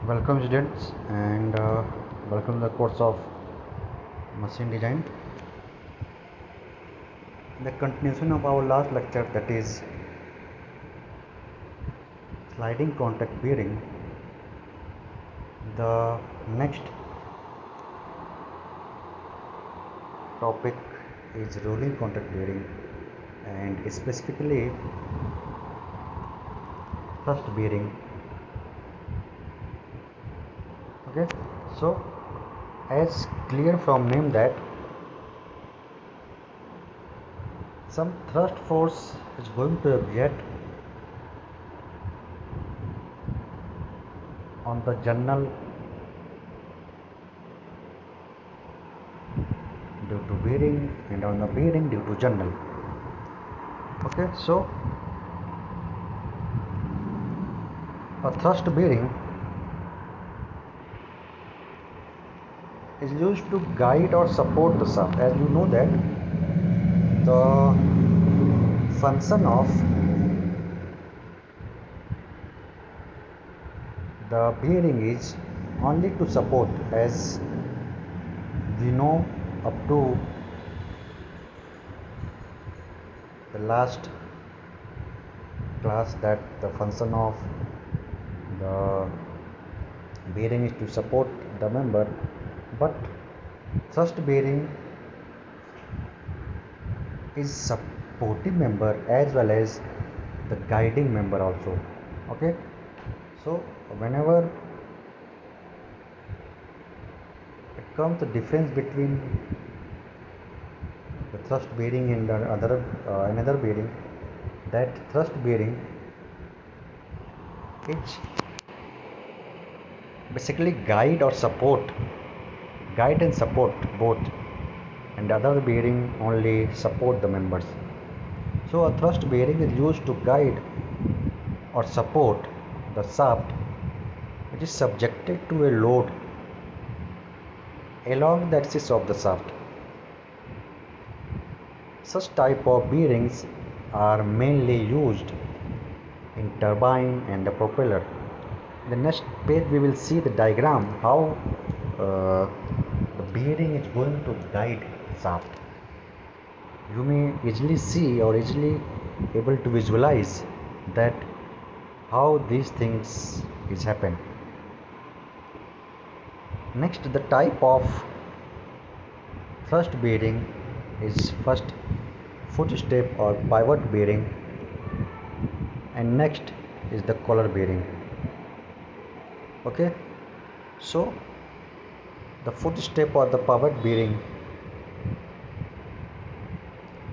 Welcome students and welcome to the course of machine design. The continuation of our last lecture, that is sliding contact bearing. The next topic is rolling contact bearing and specifically thrust bearing. Okay, so as clear from name that some thrust force is going to exert on the journal due to bearing and on the bearing due to journal. Okay, so a thrust bearing is used to guide or support the shaft. As you know that the function of the bearing is only to support, as we know up to the last class that the function of the bearing is to support the member, but thrust bearing is supporting member as well as the guiding member also. Okay, so whenever it comes the difference between the thrust bearing and the another bearing, that thrust bearing is basically guide and support both, and the other bearing only support the members. So a thrust bearing is used to guide or support the shaft which is subjected to a load along the axis of the shaft. Such type of bearings are mainly used in turbine and the propeller. In the next page we will see the diagram how the bearing is going to guide shaft. You may easily see or easily able to visualize that how these things is happen. Next, the type of thrust bearing is first footstep or pivot bearing, and next is the collar bearing. Okay, so the footstep or the pivot bearing,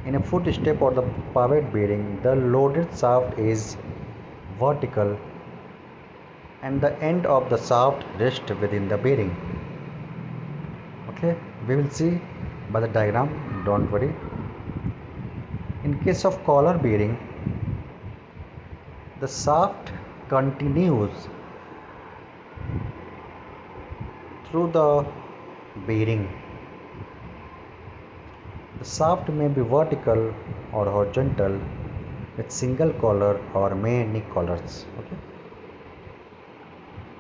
in a footstep or the pivot bearing, the loaded shaft is vertical and the end of the shaft rests within the bearing. Okay, we will see by the diagram, don't worry. In case of collar bearing, the shaft continues through the bearing. The shaft may be vertical or horizontal with single collar or many collars. Okay.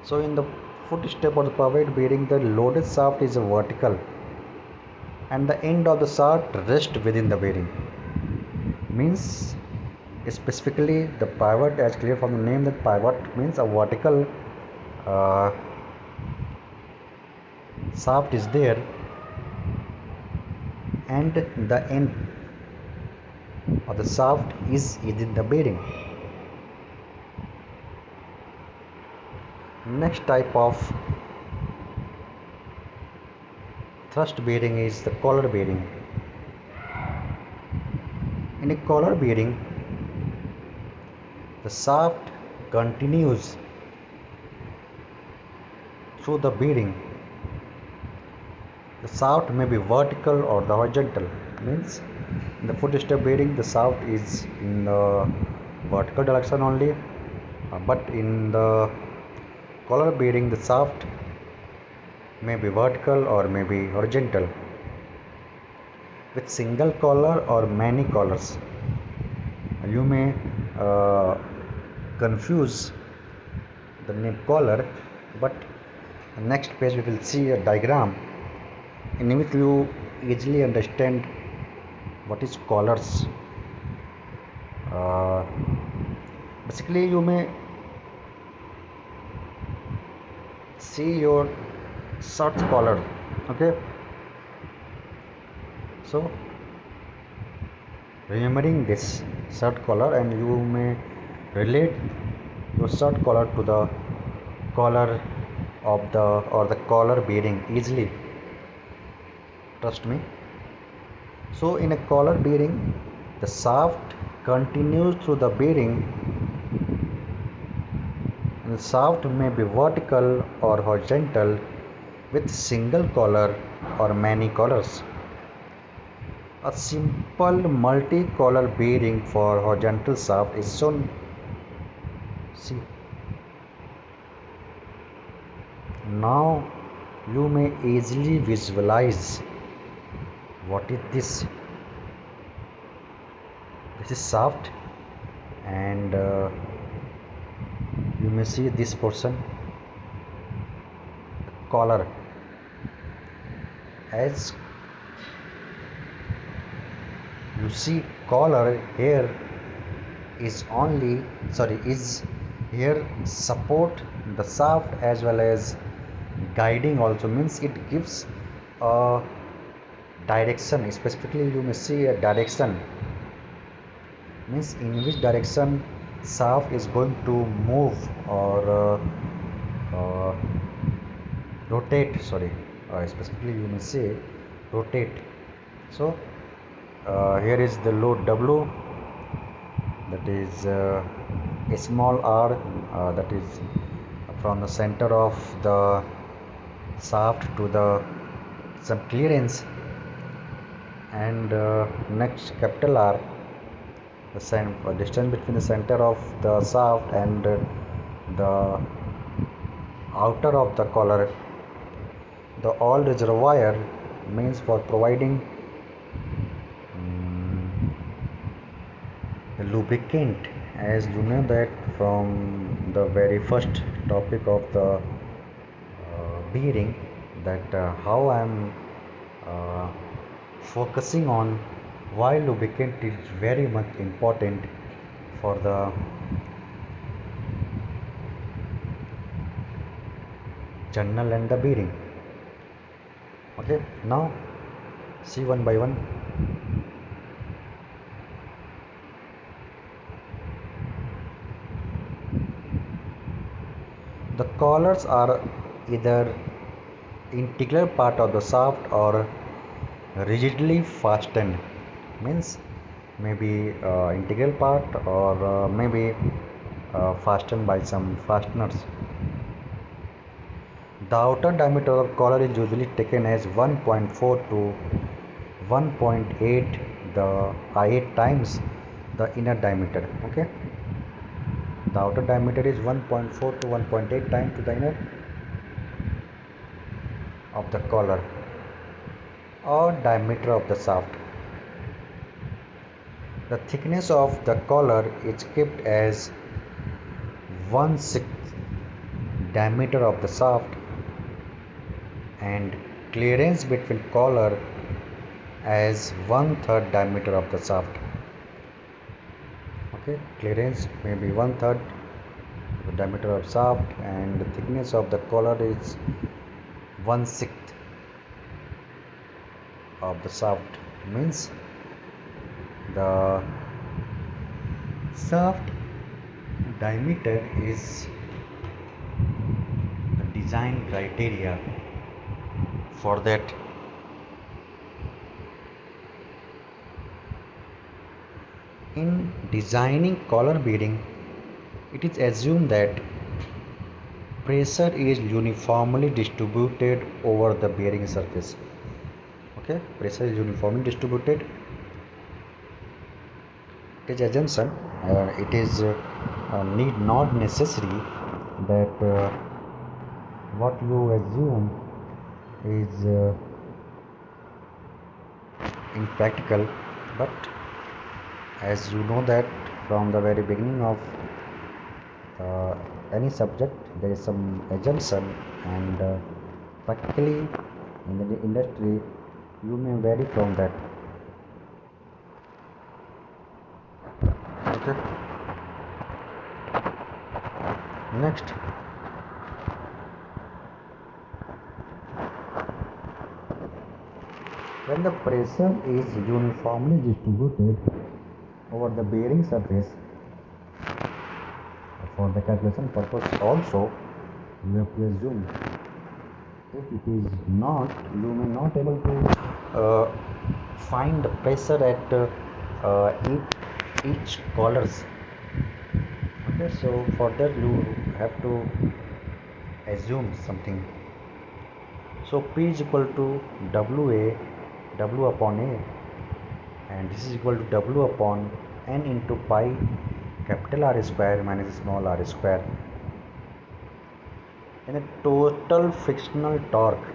So in the footstep or the pivot bearing, the loaded shaft is vertical and the end of the shaft rests within the bearing. Means specifically the pivot, as clear from the name, that pivot means a vertical shaft is there and the end of the shaft is within the bearing. Next type of thrust bearing is the collar bearing. In a collar bearing, the shaft continues through the bearing. The shaft may be vertical or the horizontal. Means in the footstep bearing, the shaft is in the vertical direction only, but in the collar bearing, the shaft may be vertical or may be horizontal with single collar or many collars. You may confuse the name collar But next page we will see a diagram in which you easily understand what is collars. uh, Basically you may see your shirt collar. Okay, so remembering this shirt collar, and you may relate your shirt collar to the collar of the or the collar bearing easily, trust me. So in a collar bearing, the shaft continues through the bearing, and the shaft may be vertical or horizontal with single collar or many collars. A simple multi-collar bearing for horizontal shaft is shown. See, now you may easily visualize what is this. This is shaft, and you may see this portion, collar. As you see, collar here is here support the shaft as well as guiding also, means it gives a direction. Specifically you may see a direction, means in which direction shaft is going to move or uh, rotate, sorry, specifically you may say rotate. So here is the load W, that is a small r, that is from the center of the shaft to the some clearance, and next capital R, the distance between the center of the shaft and the outer of the collar. The all reservoir means for providing lubricant, as you know that from the very first topic of the bearing, that how I am uh, focusing on why lubricant is very much important for the journal and the bearing. Okay, now see one by one. The collars are either integral part of the shaft or rigidly fastened, means maybe integral part or maybe fastened by some fasteners. The outer diameter of collar is usually taken as 1.4 to 1.8 the 8 times the inner diameter. Okay, the outer diameter is 1.4 to 1.8 times to the inner of the collar or diameter of the shaft. The thickness of the collar is kept as 1/6 diameter of the shaft, and clearance between collar as 1/3 diameter of the shaft. Okay, clearance may be 1/3 the diameter of shaft, and the thickness of the collar is 1/6 of the shaft, means the shaft diameter is the design criteria for that. In designing collar bearing, it is assumed that pressure is uniformly distributed over the bearing surface. Okay, pressure is uniformly distributed. It is assumption. It is need not necessary that what you assume is impractical, but as you know that from the very beginning of uh, any subject there is some assumption, and practically in the industry you may vary from that. Okay. Next, when the pressure is uniformly distributed over the bearing surface, for the calculation purpose also you have to assume. If it is not, you may not able to find the pressure at each collars. Okay, so for that you have to assume something. So P is equal to W upon A, and this is equal to W upon N into pi capital R square minus small r square. And the total frictional torque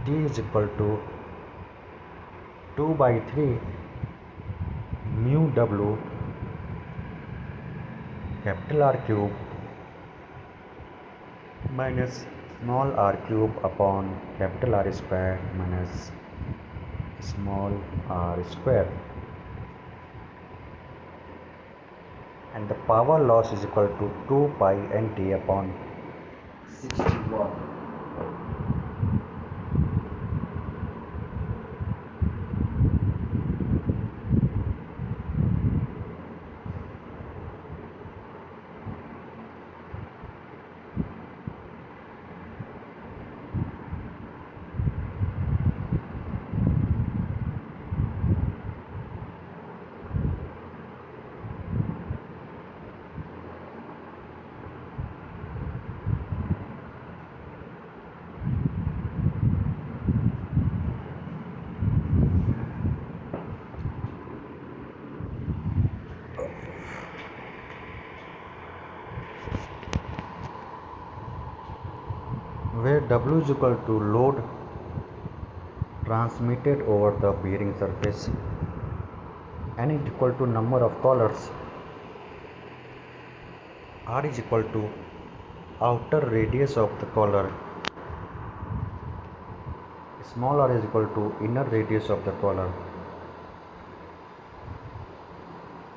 T is equal to 2 by 3 mu W capital R cube minus small r cube upon capital R square minus small r square, and the power loss is equal to 2 pi nt upon 60 watt. Where W is equal to load transmitted over the bearing surface, N is equal to number of collars, R is equal to outer radius of the collar, small r is equal to inner radius of the collar,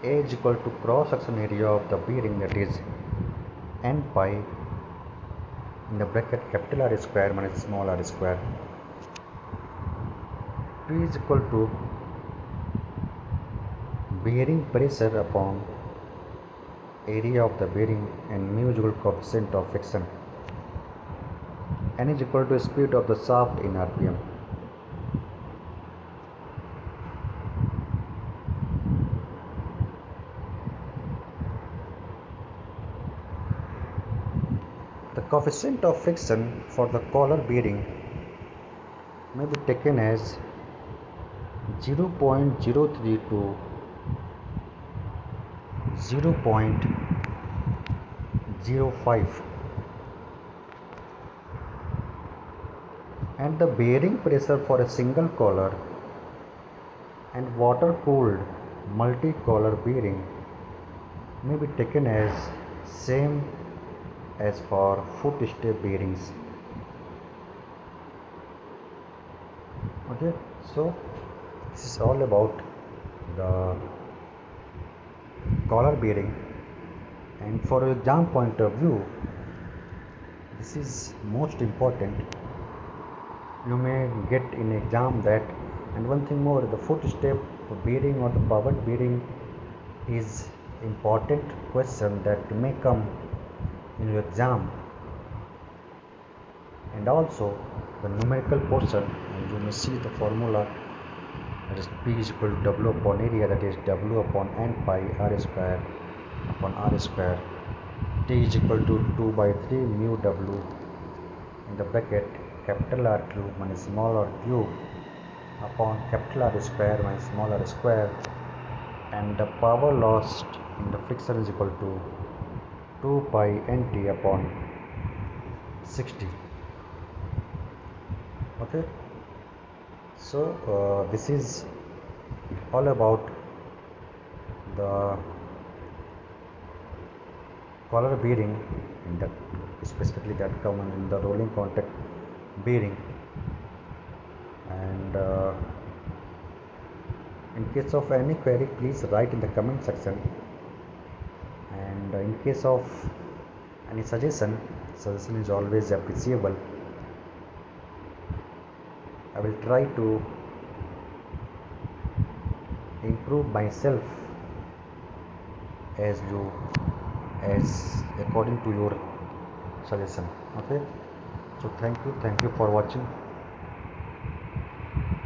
A is equal to cross section area of the bearing, that is N pi in the bracket capital R square minus small r square, P is equal to bearing pressure upon area of the bearing, and mu is equal to coefficient of friction, N is equal to speed of the shaft in RPM. The coefficient of friction for the collar bearing may be taken as 0.03 to 0.05, and the bearing pressure for a single collar and water cooled multi collar bearing may be taken as same as for foot step bearings. Okay, so this is all about the collar bearing, and for exam point of view this is most important. You may get in exam that. And one thing more, the foot step bearing or the pivot bearing is important question that may come in your exam, and also the numerical portion, and you may see the formula, that is P is equal to W upon area, that is W upon N pi R square upon R square, T is equal to 2 by 3 mu W in the bracket capital R cube minus small r cube upon capital R square minus small r square, and the power lost in the friction is equal to 2 pi nt upon 60. Okay, so this is all about the collar bearing, in that specifically that common in the rolling contact bearing. And in case of any query, please write in the comment section. And in case of any suggestion is always appreciable. I will try to improve myself as you as according to your suggestion. Okay, so thank you for watching.